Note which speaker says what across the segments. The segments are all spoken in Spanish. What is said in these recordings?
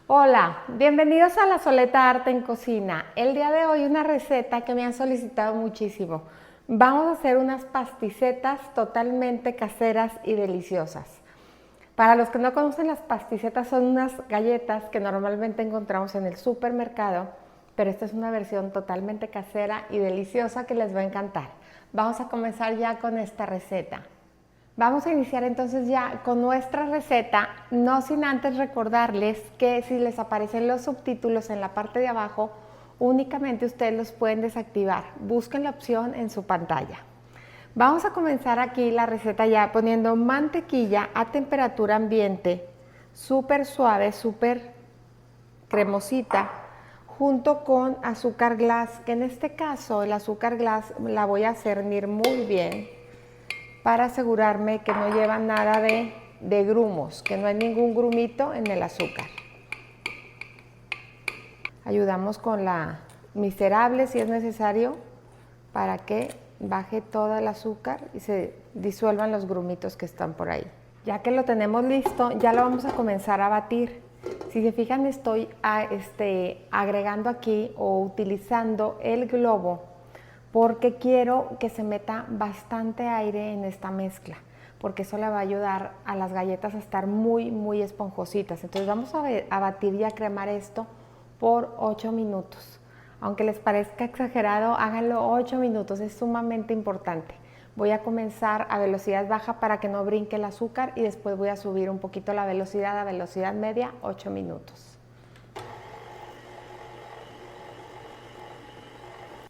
Speaker 1: Hola, bienvenidos a La Soleta Arte en Cocina. El día de hoy una receta que me han solicitado muchísimo. Vamos a hacer unas pasticetas totalmente caseras y deliciosas. Para los que no conocen, las pasticetas son unas galletas que normalmente encontramos en el supermercado, pero esta es una versión totalmente casera y deliciosa que les va a encantar. Vamos a comenzar ya con esta receta. Vamos a iniciar entonces ya con nuestra receta, no sin antes recordarles que si les aparecen los subtítulos en la parte de abajo, únicamente ustedes los pueden desactivar. Busquen la opción en su pantalla. Vamos a comenzar aquí la receta ya poniendo mantequilla a temperatura ambiente, súper suave, súper cremosita, junto con azúcar glass, que en este caso el azúcar glass la voy a cernir muy bien para asegurarme que no lleva nada de grumos, que no hay ningún grumito en el azúcar. Ayudamos con la miserable si es necesario para que baje todo el azúcar y se disuelvan los grumitos que están por ahí. Ya que lo tenemos listo, ya lo vamos a comenzar a batir. Si se fijan, estoy agregando aquí o utilizando el globo porque quiero que se meta bastante aire en esta mezcla, porque eso le va a ayudar a las galletas a estar muy esponjositas. Entonces vamos a batir y a cremar esto por 8 minutos. Aunque les parezca exagerado, háganlo 8 minutos, es sumamente importante. Voy a comenzar a velocidad baja para que no brinque el azúcar y después voy a subir un poquito la velocidad a velocidad media, 8 minutos.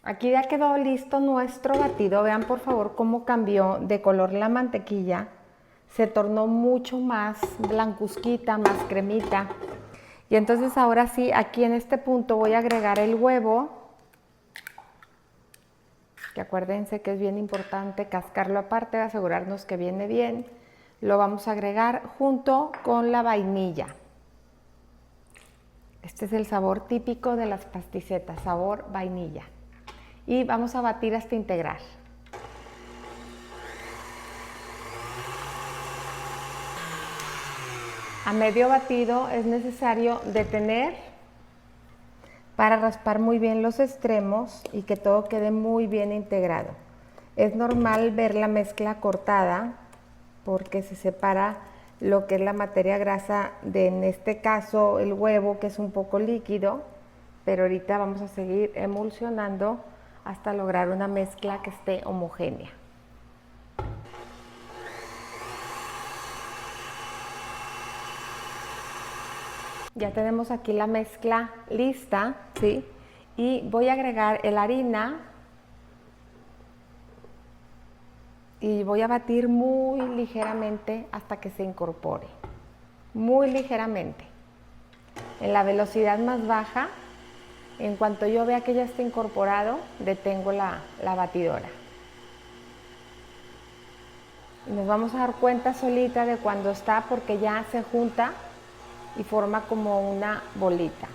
Speaker 1: Aquí ya quedó listo nuestro batido. Vean por favor cómo cambió de color la mantequilla. Se tornó mucho más blancuzquita, más cremita. Y entonces ahora sí, aquí en este punto voy a agregar el huevo. Que acuérdense que es bien importante cascarlo aparte, asegurarnos que viene bien. Lo vamos a agregar junto con la vainilla. Este es el sabor típico de las pasticetas, sabor vainilla. Y vamos a batir hasta integrar. A medio batido es necesario detener para raspar muy bien los extremos y que todo quede muy bien integrado. Es normal ver la mezcla cortada porque se separa lo que es la materia grasa de, en este caso, el huevo, que es un poco líquido, pero ahorita vamos a seguir emulsionando hasta lograr una mezcla que esté homogénea. Ya tenemos aquí la mezcla lista, ¿sí? Y voy a agregar la harina y voy a batir muy ligeramente hasta que se incorpore. Muy ligeramente. En la velocidad más baja. En cuanto yo vea que ya está incorporado, detengo la batidora. Y nos vamos a dar cuenta solita de cuando está, porque ya se junta y forma como una bolita.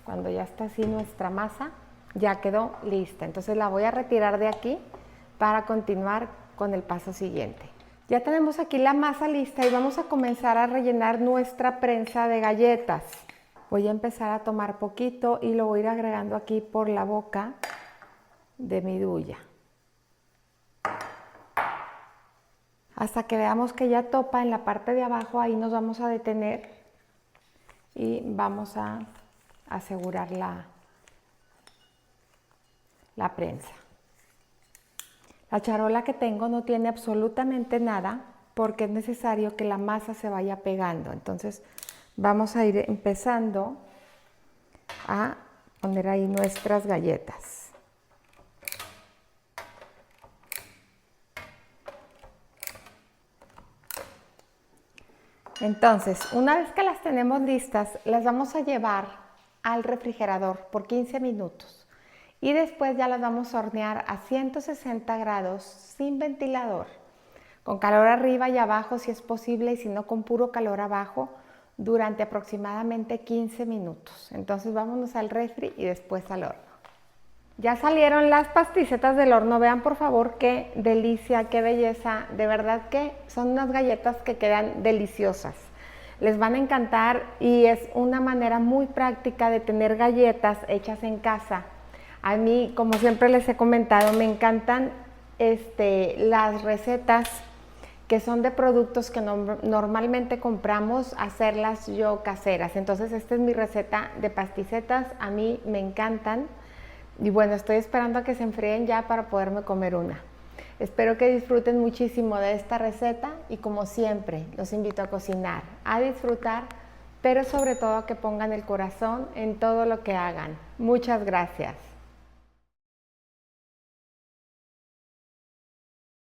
Speaker 1: Cuando ya está así nuestra masa, ya quedó lista. Entonces la voy a retirar de aquí para continuar con el paso siguiente. Ya tenemos aquí la masa lista y vamos a comenzar a rellenar nuestra prensa de galletas. Voy a empezar a tomar poquito y lo voy a ir agregando aquí por la boca de mi duya. Hasta que veamos que ya topa en la parte de abajo, ahí nos vamos a detener y vamos a asegurar la prensa. La charola que tengo no tiene absolutamente nada porque es necesario que la masa se vaya pegando. Entonces vamos a ir empezando a poner ahí nuestras galletas. Entonces, una vez que las tenemos listas, las vamos a llevar al refrigerador por 15 minutos. Y después ya las vamos a hornear a 160 grados sin ventilador, con calor arriba y abajo si es posible, y si no, con puro calor abajo, durante aproximadamente 15 minutos. Entonces vámonos al refri y después al horno. Ya salieron las pasticetas del horno, vean por favor qué delicia, qué belleza, de verdad que son unas galletas que quedan deliciosas. Les van a encantar y es una manera muy práctica de tener galletas hechas en casa. A mí, como siempre les he comentado, me encantan las recetas que son de productos que normalmente compramos, hacerlas yo caseras. Entonces esta es mi receta de pasticetas, a mí me encantan y bueno, estoy esperando a que se enfríen ya para poderme comer una. Espero que disfruten muchísimo de esta receta y como siempre los invito a cocinar, a disfrutar, pero sobre todo a que pongan el corazón en todo lo que hagan. Muchas gracias.